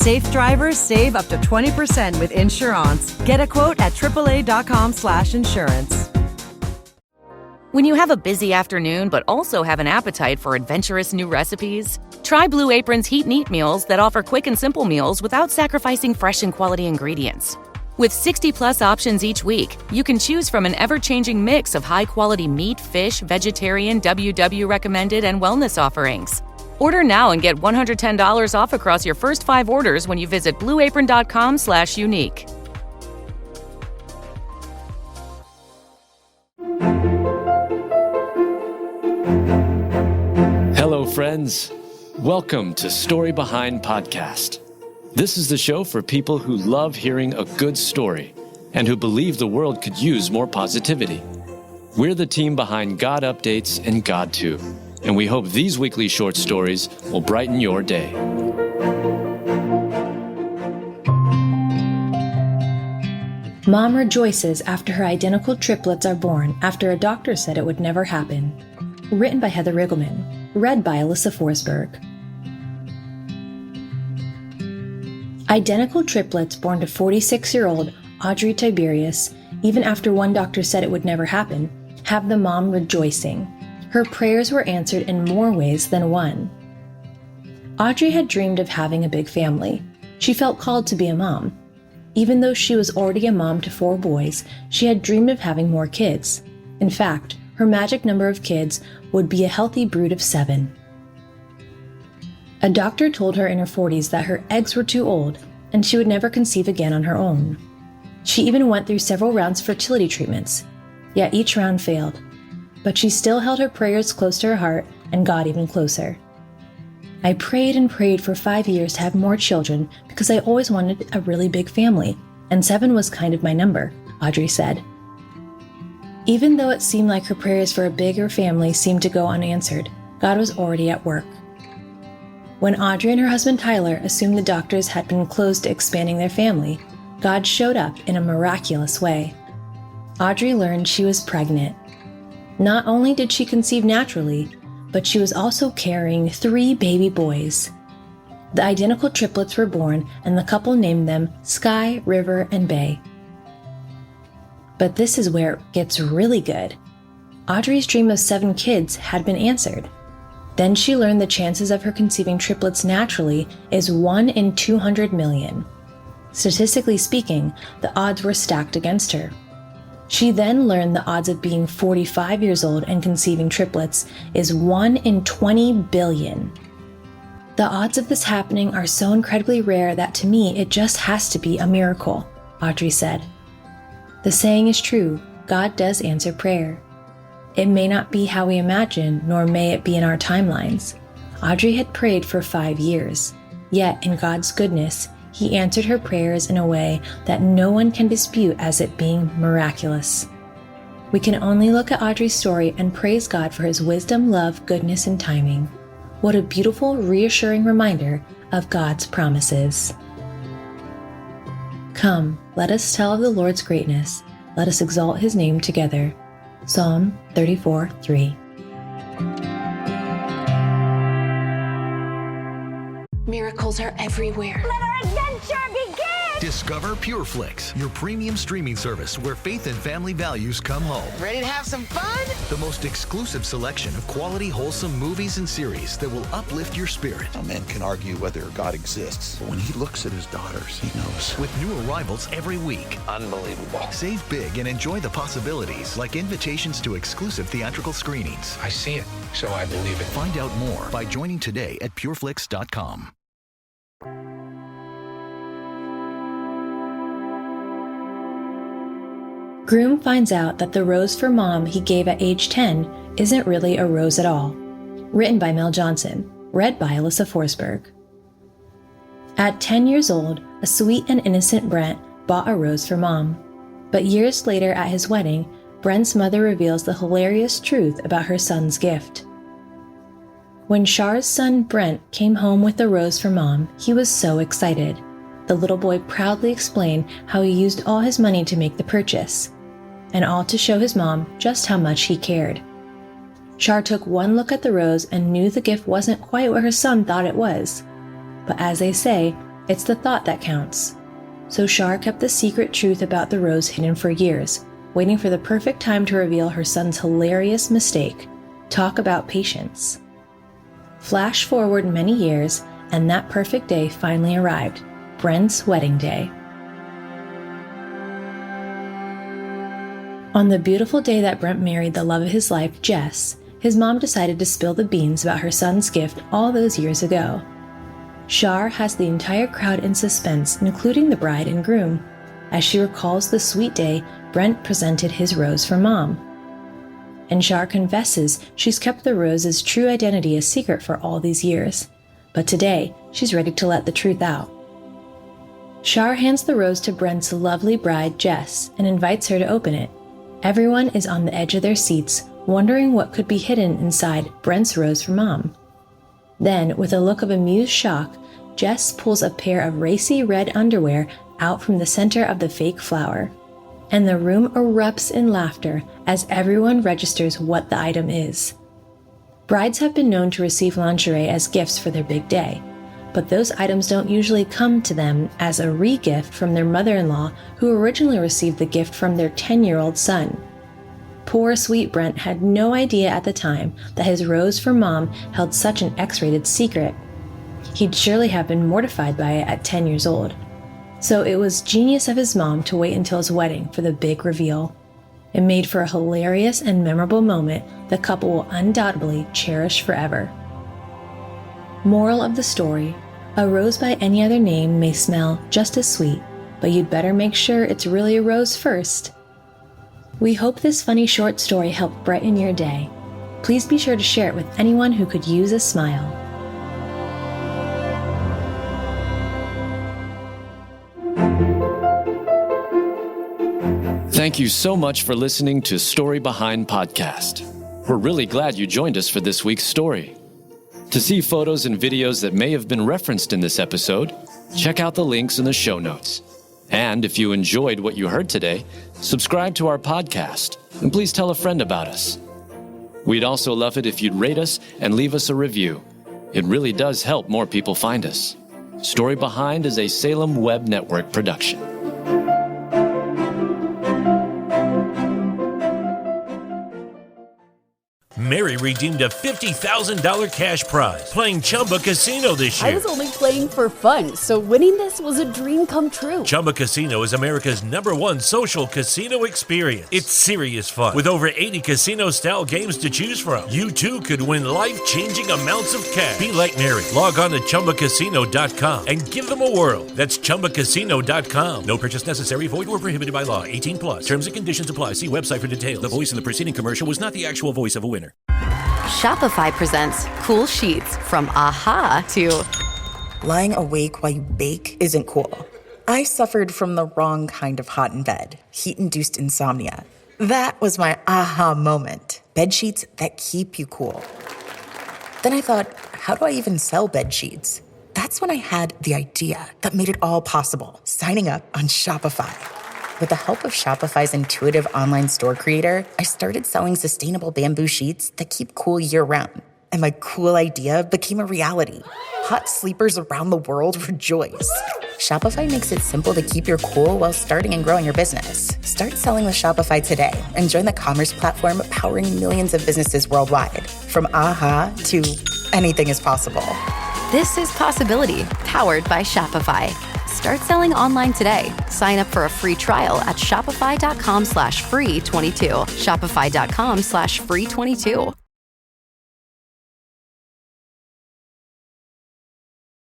Safe drivers save up to 20% with Insurance. Get a quote at AAA.com/insurance. When you have a busy afternoon but also have an appetite for adventurous new recipes, try Blue Apron's Heat and Eat meals that offer quick and simple meals without sacrificing fresh and quality ingredients. With 60-plus options each week, you can choose from an ever-changing mix of high-quality meat, fish, vegetarian, WW recommended, and wellness offerings. Order now and get $110 off across your first 5 orders when you visit blueapron.com/unique. Hello, friends. Welcome to Story Behind Podcast. This is the show for people who love hearing a good story and who believe the world could use more positivity. We're the team behind God Updates and God Too, and we hope these weekly short stories will brighten your day. Mom rejoices after her identical triplets are born after a doctor said it would never happen. Written by Heather Riggleman. Read by Alyssa Forsberg. Identical triplets born to 46-year-old Audrey Tiberius, even after one doctor said it would never happen, have the mom rejoicing. Her prayers were answered in more ways than one. Audrey had dreamed of having a big family. She felt called to be a mom. Even though she was already a mom to 4 boys, she had dreamed of having more kids. In fact, her magic number of kids would be a healthy brood of 7. A doctor told her in her 40s that her eggs were too old and she would never conceive again on her own. She even went through several rounds of fertility treatments, yet each round failed. But she still held her prayers close to her heart and God even closer. I prayed and prayed for 5 years to have more children because I always wanted a really big family, and 7 was kind of my number, Audrey said. Even though it seemed like her prayers for a bigger family seemed to go unanswered, God was already at work. When Audrey and her husband Tyler assumed the doctors had been closed to expanding their family, God showed up in a miraculous way. Audrey learned she was pregnant. Not only did she conceive naturally, but she was also carrying 3 baby boys. The identical triplets were born, and the couple named them Sky, River, and Bay. But this is where it gets really good. Audrey's dream of 7 kids had been answered. Then she learned the chances of her conceiving triplets naturally is 1 in 200 million. Statistically speaking, the odds were stacked against her. She then learned the odds of being 45 years old and conceiving triplets is 1 in 20 billion. The odds of this happening are so incredibly rare that to me it just has to be a miracle, Audrey said. The saying is true, God does answer prayer. It may not be how we imagine, nor may it be in our timelines. Audrey had prayed for 5 years, yet in God's goodness, He answered her prayers in a way that no one can dispute as it being miraculous. We can only look at Audrey's story and praise God for His wisdom, love, goodness, and timing. What a beautiful, reassuring reminder of God's promises. Come, let us tell of the Lord's greatness. Let us exalt His name together. Psalm 34:3. Miracles are everywhere. Let our adventure begin! Discover PureFlix, your premium streaming service where faith and family values come home. Ready to have some fun? The most exclusive selection of quality, wholesome movies and series that will uplift your spirit. A man can argue whether God exists, but when he looks at his daughters, he knows. With new arrivals every week. Unbelievable. Save big and enjoy the possibilities, like invitations to exclusive theatrical screenings. I see it, so I believe it. Find out more by joining today at pureflix.com. Groom finds out that the rose for mom he gave at age 10 isn't really a rose at all. Written by Mel Johnson. Read by Alyssa Forsberg. At 10 years old, a sweet and innocent Brent bought a rose for mom. But years later at his wedding, Brent's mother reveals the hilarious truth about her son's gift. When Char's son Brent came home with the rose for mom, he was so excited. The little boy proudly explained how he used all his money to make the purchase, and all to show his mom just how much he cared. Char took one look at the rose and knew the gift wasn't quite what her son thought it was. But as they say, It's the thought that counts. So Shar kept the secret truth about the rose hidden for years, waiting for the perfect time to reveal her son's hilarious mistake. Talk about patience. Flash forward many years, and that perfect day finally arrived, Brent's wedding day. On the beautiful day that Brent married the love of his life, Jess, his mom decided to spill the beans about her son's gift all those years ago. Shar has the entire crowd in suspense, including the bride and groom, as she recalls the sweet day Brent presented his rose for Mom. And Shar confesses she's kept the rose's true identity a secret for all these years, but today she's ready to let the truth out. Shar hands the rose to Brent's lovely bride, Jess, and invites her to open it. Everyone is on the edge of their seats, wondering what could be hidden inside Brent's rose for Mom. Then, with a look of amused shock, Jess pulls a pair of racy red underwear out from the center of the fake flower, and the room erupts in laughter as everyone registers what the item is. Brides have been known to receive lingerie as gifts for their big day, but those items don't usually come to them as a re-gift from their mother-in-law who originally received the gift from their 10-year-old son. Poor sweet Brent had no idea at the time that his rose for Mom held such an X-rated secret. He'd surely have been mortified by it at 10 years old. So it was genius of his mom to wait until his wedding for the big reveal. It made for a hilarious and memorable moment the couple will undoubtedly cherish forever. Moral of the story: a rose by any other name may smell just as sweet, but you'd better make sure it's really a rose first. We hope this funny short story helped brighten your day. Please be sure to share it with anyone who could use a smile. Thank you so much for listening to Story Behind Podcast. We're really glad you joined us for this week's story. To see photos and videos that may have been referenced in this episode, check out the links in the show notes. And if you enjoyed what you heard today, subscribe to our podcast, and please tell a friend about us. We'd also love it if you'd rate us and leave us a review. It really does help more people find us. Story Behind is a Salem Web Network production. Mary redeemed a $50,000 cash prize playing Chumba Casino this year. I was only playing for fun, so winning this was a dream come true. Chumba Casino is America's #1 social casino experience. It's serious fun. With over 80 casino-style games to choose from, you too could win life-changing amounts of cash. Be like Mary. Log on to ChumbaCasino.com and give them a whirl. That's ChumbaCasino.com. No purchase necessary. Void where prohibited by law. 18+. Terms and conditions apply. See website for details. The voice in the preceding commercial was not the actual voice of a winner. Shopify presents cool sheets from AHA to lying awake while you bake isn't cool. I suffered from the wrong kind of hot in bed, heat-induced insomnia. That was my aha moment. Bed sheets that keep you cool. Then I thought, how do I even sell bed sheets? That's when I had the idea that made it all possible, signing up on Shopify. With the help of Shopify's intuitive online store creator, I started selling sustainable bamboo sheets that keep cool year-round. And my cool idea became a reality. Hot sleepers around the world rejoice. Shopify makes it simple to keep your cool while starting and growing your business. Start selling with Shopify today and join the commerce platform powering millions of businesses worldwide. From AHA to anything is possible. This is Possibility, powered by Shopify. Start selling online today. Sign up for a free trial at shopify.com/free22. Shopify.com/free22.